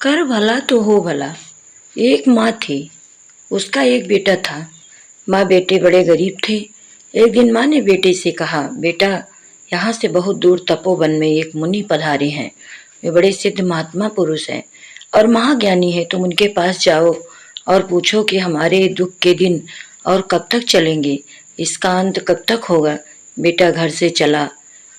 कर भला तो हो भला। एक माँ थी, उसका एक बेटा था। माँ बेटे बड़े गरीब थे। एक दिन माँ ने बेटे से कहा, बेटा, यहाँ से बहुत दूर तपोवन में एक मुनि पधारे हैं। वे बड़े सिद्ध महात्मा पुरुष हैं और महाज्ञानी है। तुम उनके पास जाओ और पूछो कि हमारे दुख के दिन और कब तक चलेंगे, इसका अंत कब तक होगा। बेटा घर से चला।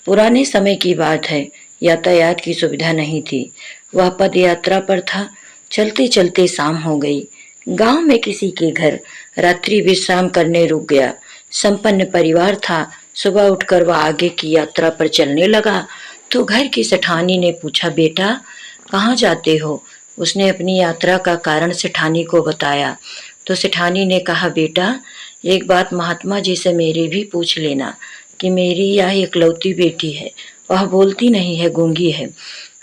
पुराने समय की बात है, यातायात की सुविधा नहीं थी। वह पद यात्रा पर था। चलते चलते शाम हो गई। गांव में किसी के घर रात्रि विश्राम करने रुक गया। संपन्न परिवार था। सुबह उठकर वह आगे की यात्रा पर चलने लगा तो घर की सेठानी ने पूछा, बेटा, कहाँ जाते हो। उसने अपनी यात्रा का कारण सेठानी को बताया तो सेठानी ने कहा, बेटा, एक बात महात्मा जी से मेरे भी पूछ लेना कि मेरी यह इकलौती बेटी है। वह बोलती नहीं है, गूंगी है।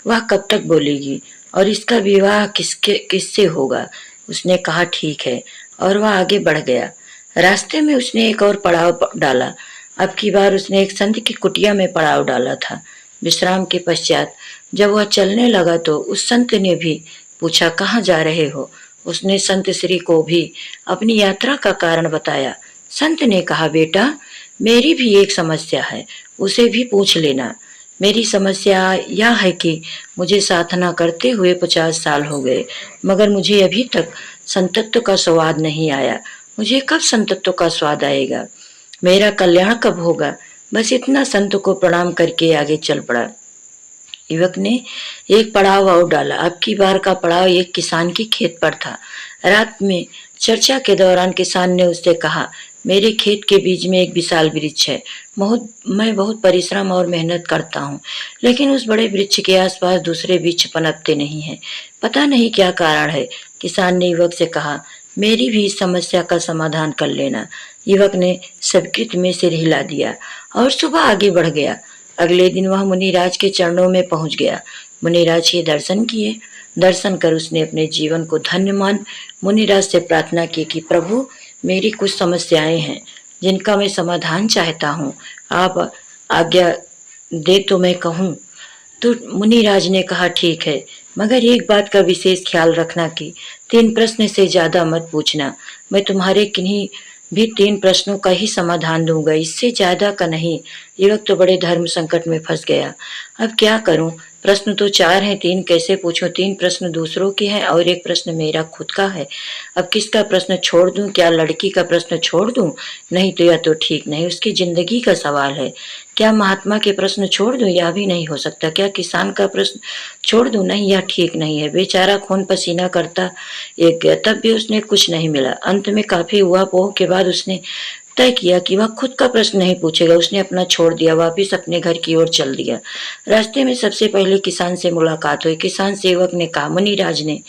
वह कब तक बोलेगी और इसका विवाह किससे होगा। उसने कहा, ठीक है, और वह आगे बढ़ गया। रास्ते में उसने एक और पड़ाव डाला। अब की बार उसने एक संत की कुटिया में पड़ाव डाला था। विश्राम के पश्चात जब वह चलने लगा तो उस संत ने भी पूछा, कहाँ जा रहे हो। उसने संत श्री को भी अपनी यात्रा का कारण बताया। संत ने कहा, बेटा, मेरी भी एक समस्या है, उसे भी पूछ लेना। मेरी समस्या यह है कि मुझे साधना करते हुए 50 साल हो गए, मगर मुझे अभी तक संतत्व का स्वाद नहीं आया। मुझे कब संतत्व का स्वाद आएगा, मेरा कल्याण कब होगा। बस इतना संत को प्रणाम करके आगे चल पड़ा। युवक ने एक पड़ाव और डाला। अब की बार का पड़ाव एक किसान की खेत पर था। रात में चर्चा के दौरान किसान ने उससे कहा, मेरे खेत के बीच में एक विशाल वृक्ष है। मैं बहुत परिश्रम और मेहनत करता हूँ, लेकिन उस बड़े वृक्ष के आसपास दूसरे वृक्ष पनपते नहीं हैं। पता नहीं क्या कारण है। किसान ने युवक से कहा, मेरी भी इस समस्या का समाधान कर लेना। युवक ने स्वीकृत में सिर हिला दिया और सुबह आगे बढ़ गया। अगले दिन वह मुनिराज के चरणों में पहुंच गया। मुनिराज के दर्शन किए। दर्शन कर उसने अपने जीवन को धन्य मान मुनिराज से प्रार्थना की कि प्रभु, मेरी कुछ समस्याएं हैं जिनका मैं समाधान चाहता हूँ। आप आज्ञा दे तो मैं कहूँ। तो मुनिराज ने कहा, ठीक है, मगर एक बात का विशेष ख्याल रखना कि 3 प्रश्न से ज्यादा मत पूछना। मैं तुम्हारे किन्हीं भी 3 प्रश्नों का ही समाधान दूंगा, इससे ज्यादा का नहीं। युवक तो बड़े धर्म संकट में फंस गया। अब क्या करूं, प्रश्न तो 4 हैं, 3 कैसे पूछूं। 3 प्रश्न दूसरों के हैं और एक प्रश्न मेरा खुद का है। अब किसका प्रश्न छोड़ दूं, क्या लड़की का प्रश्न छोड़ दूं। नहीं तो यह तो ठीक नहीं, उसकी जिंदगी का सवाल है। क्या महात्मा के प्रश्न छोड़ दूं, यह भी नहीं हो सकता। क्या किसान का प्रश्न छोड़ दूं, नहीं, यह ठीक नहीं है। बेचारा खून पसीना करता एक गया, तब भी उसने कुछ नहीं मिला। अंत में काफी हुआ पोह के बाद उसने तय किया कि वह खुद का प्रश्न नहीं पूछेगा। उसने अपना छोड़ दिया, वापिस अपने घर की ओर चल दिया। रास्ते में सबसे पहले किसान से मुलाकात हुई। किसान सेवक ने कहा, मुनिराज ने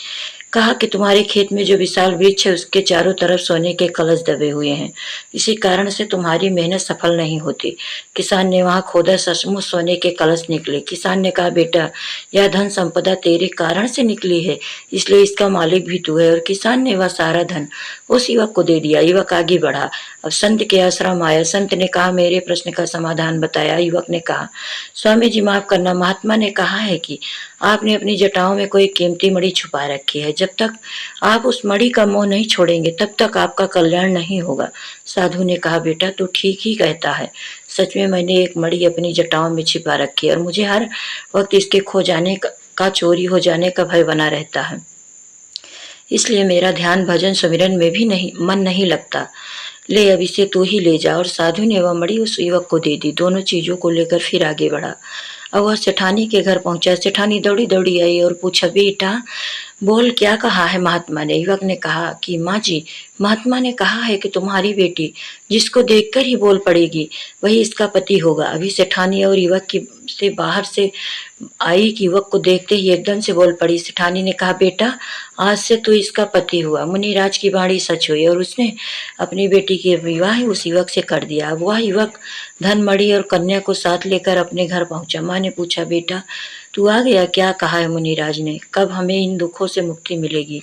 कहा कि तुम्हारे खेत में जो विशाल वृक्ष है उसके चारों तरफ सोने के कलश दबे हुए हैं, इसी कारण से तुम्हारी मेहनत सफल नहीं होती। किसान ने वहां खोदा, सचमुच सोने के कलश निकले। किसान ने कहा, बेटा, यह धन संपदा तेरे कारण से निकली है, इसलिए इसका मालिक भी तू है। और किसान ने वह सारा धन उस युवक को दे दिया। युवक आगे बढ़ा। अब संत के आश्रम आया। संत ने कहा, मेरे प्रश्न का समाधान बताया। युवक ने कहा, स्वामी जी माफ करना, महात्मा ने कहा है कि आपने अपनी जटाओं में कोई कीमती मणि छुपा रखी है। जब तक आप उस मणि का मोह नहीं छोड़ेंगे तब तक आपका कल्याण नहीं होगा। साधु ने कहा, बेटा, तू ठीक ही कहता है। सच में मैंने एक मणि अपनी जटाओं में छिपा रखी है और मुझे हर वक्त इसके खो जाने का चोरी हो जाने का भय बना रहता है। इसलिए मेरा ध्यान भजन सुमिरन में भी मन नहीं लगता। ले, अब इसे तू ही ले जा। और साधु ने वह मणि उस युवक को दे दी। दोनों चीजों को लेकर फिर आगे बढ़ा। अब वह सेठानी के घर पहुंचा। सेठानी दौड़ी दौड़ी आई और पूछा, बेटा, बोल, क्या कहा है महात्मा ने। युवक ने कहा कि माँ जी, महात्मा ने कहा है कि तुम्हारी बेटी जिसको देखकर ही बोल पड़ेगी वही इसका पति होगा। अभी सेठानी और युवक की से बाहर से आई कि युवक को देखते ही एकदम से बोल पड़ी। सेठानी ने कहा, बेटा, आज से तो इसका पति हुआ। मुनिराज की वाणी सच हुई और उसने अपनी बेटी के विवाह उस युवक से कर दिया। अब वह युवक धन मणि और कन्या को साथ लेकर अपने घर पहुंचा। माँ ने पूछा, बेटा, तू आ गया, क्या कहा है मुनिराज ने, कब हमें इन दुखों से मुक्ति मिलेगी।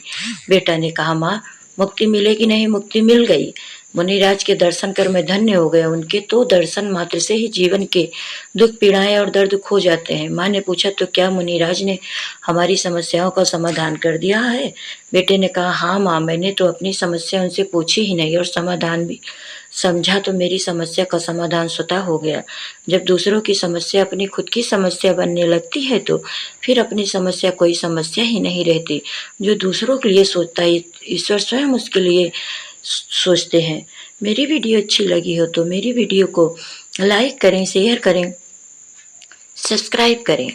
बेटा ने कहा, माँ, मुक्ति मिलेगी नहीं, मुक्ति मिल गई। मुनिराज के दर्शन कर मैं धन्य हो गया। उनके तो दर्शन मात्र से ही जीवन के दुख पीड़ाएं और दर्द खो जाते हैं। माँ ने पूछा, तो क्या मुनिराज ने हमारी समस्याओं का समाधान कर दिया है? बेटे ने कहा, हाँ माँ, मैंने तो अपनी समस्या उनसे पूछी ही नहीं और समाधान भी समझा तो मेरी समस्या का समाधान स्वतः हो गया। जब दूसरों की समस्या अपनी खुद की समस्या बनने लगती है तो फिर अपनी समस्या कोई समस्या ही नहीं रहती। जो दूसरों के लिए सोचता है ईश्वर स्वयं उसके लिए सोचते हैं। मेरी वीडियो अच्छी लगी हो तो मेरी वीडियो को लाइक करें, शेयर करें, सब्सक्राइब करें।